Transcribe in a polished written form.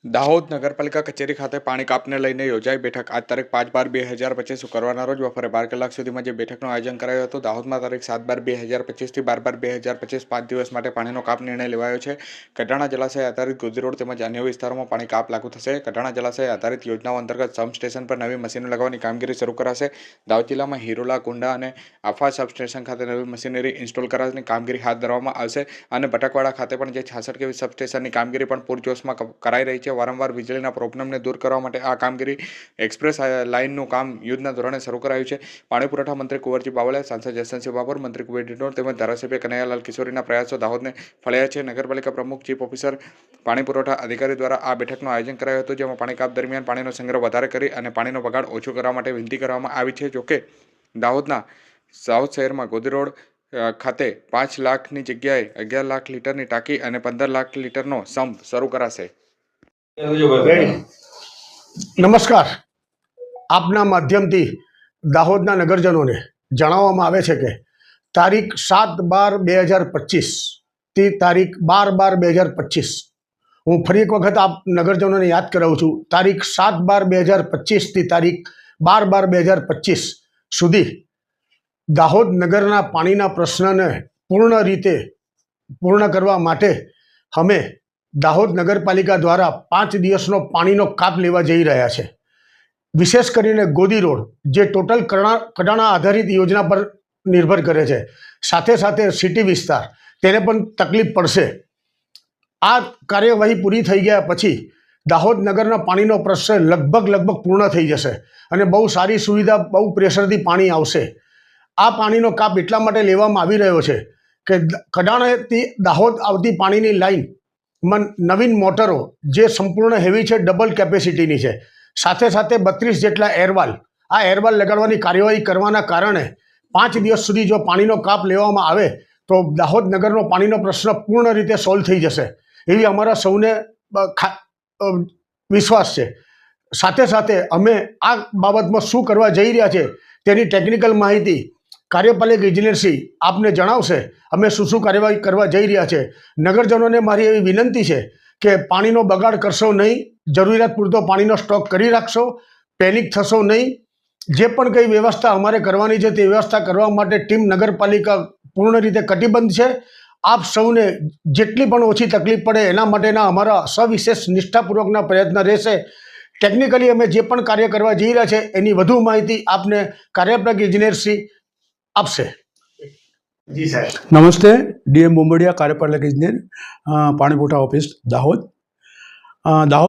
દાહોદ નગરપાલિકા કચેરી ખાતે પાણી કાપને લઈને યોજાઈ બેઠક આજ તારીખ 5/12/2025 શુક્રવારના રોજ બપોરે 12 કલાક સુધીમાં જે બેઠકનું આયોજન કરાયું હતું. દાહોદમાં તારીખ 7/12/2025 થી 12/12/2025 5 દિવસ માટે પાણીનો કાપ નિર્ણય લેવાયો છે. કડાણા જલાશય આધારિત ગોદી રોડ તેમજ અન્ય વિસ્તારોમાં પાણી કાપ લાગુ થશે. કડાણા જલાશય આધારિત યોજનાઓ અંતર્ગત સબ સ્ટેશન પર નવી મશીનો લગાવવાની કામગીરી શરૂ કરાશે. દાહોદ જિલ્લામાં હિરોલા, કુંડા અને આફા સબસ્ટેશન ખાતે નવી મશીનરી ઇન્સ્ટોલ કરવાની કામગીરી હાથ ધરવામાં આવશે અને બટકવાડા ખાતે પણ જે 66 કેવી સબસ્ટેશનની કામગીરી પણ પૂરજોશમાં કરાઈ રહી છે. વારંવાર વીજળીના પ્રોબ્લેમને દૂર કરવા માટે આ કામગીરી એક્સપ્રેસ લાઇનનું કામ યુદ્ધના ધોરણે શરૂ કરાયું છે. પાણી પુરવઠા મંત્રી કુંવરજી બાવળિયા, સાંસદ જસવંતસિંહ ભાભોર, મંત્રી કુબેર ડિંડોર તેમજ ધારાસભ્ય કનૈયાલાલ કિશોરીના પ્રયાસો દાહોદને ફળ્યા છે. નગરપાલિકા પ્રમુખ, ચીફ ઓફિસર, પાણી પુરવઠા અધિકારી દ્વારા આ બેઠકનું આયોજન કરાયું હતું, જેમાં પાણી કાપ દરમિયાન પાણીનો સંગ્રહ વધારે કરી અને પાણીનો બગાડ ઓછો કરવા માટે વિનંતી કરવામાં આવી છે. જોકે દાહોદના સાઉથ શહેરમાં ગોદી રોડ ખાતે 5 લાખની જગ્યાએ 11 લાખ લીટરની ટાંકી અને 15 લાખ લીટરનો સંપ શરૂ કરાશે. નમસ્કાર. આપના માધ્યમથી દાહોદના નગરજનોને જણાવવામાં આવે છે કે તારીખ 7/12/2025 થી તારીખ 12/12/2025 હું ફરી એક વખત આપ નગરજનોને યાદ કરાવું છું. તારીખ 7/12/2025 થી તારીખ 12/12/2025 સુધી દાહોદ નગરના પાણીના પ્રશ્નને પૂર્ણ કરવા માટે અમે દાહોદ નગરપાલિકા દ્વારા 5 દિવસનો પાણીનો કાપ લેવા જઈ રહ્યા છે. વિશેષ કરીને ગોદી રોડ જે ટોટલ કડાણા આધારિત યોજના પર નિર્ભર કરે છે, સાથે સાથે સિટી વિસ્તાર તેને પણ તકલીફ પડશે. આ કાર્યવાહી પૂરી થઈ ગયા પછી દાહોદ નગરના પાણીનો પ્રશ્ન લગભગ પૂર્ણ થઈ જશે અને બહુ સારી સુવિધા, બહુ પ્રેશરથી પાણી આવશે. આ પાણીનો કાપ એટલા માટે લેવામાં આવી રહ્યો છે કે કડાણાથી દાહોદ આવતી પાણીની લાઈન નવીન મોટરો જે સંપૂર્ણ હેવી છે, ડબલ કેપેસિટીની છે, સાથે સાથે 32 જેટલા એરવાલ લગાડવાની કાર્યવાહી કરવાના કારણે 5 દિવસ સુધી જો પાણીનો કાપ લેવામાં આવે તો દાહોદ નગરનો પાણીનો પ્રશ્ન પૂર્ણ રીતે સોલ્વ થઈ જશે એવી અમારા સૌને વિશ્વાસ છે. સાથે સાથે અમે આ બાબતમાં શું કરવા જઈ રહ્યા છે તેની ટેકનિકલ માહિતી કાર્યપાલક એજન્સી આપને જણાવશે. અમે શું કાર્યવાહી કરવા જઈ રહ્યા છે. નગરજનોને મારી એવી વિનંતી છે કે પાણીનો બગાડ કરશો નહીં, જરૂરિયાત પૂરતો પાણીનો સ્ટોક કરી રાખશો, પેનિક થશો નહીં. જે પણ કંઈ વ્યવસ્થા અમારે કરવાની છે તે વ્યવસ્થા કરવા માટે ટીમ નગરપાલિકા પૂર્ણ રીતે કટિબદ્ધ છે. આપ સૌને જેટલી પણ ઓછી તકલીફ પડે એના માટેના અમારા સવિશેષ નિષ્ઠાપૂર્વકના પ્રયત્ન રહેશે. ટેકનિકલી અમે જે પણ કાર્ય કરવા જઈ રહ્યા છે એની વધુ માહિતી આપને કાર્યપાલક એજન્સી આપશે. જી સાહેબ. નમસ્તે. ડીએમ બોમ્બડિયા, કાર્યપાલક ઇજનેર, પાણી પુરવઠા ઓફિસ, દાહોદ. દાહોદ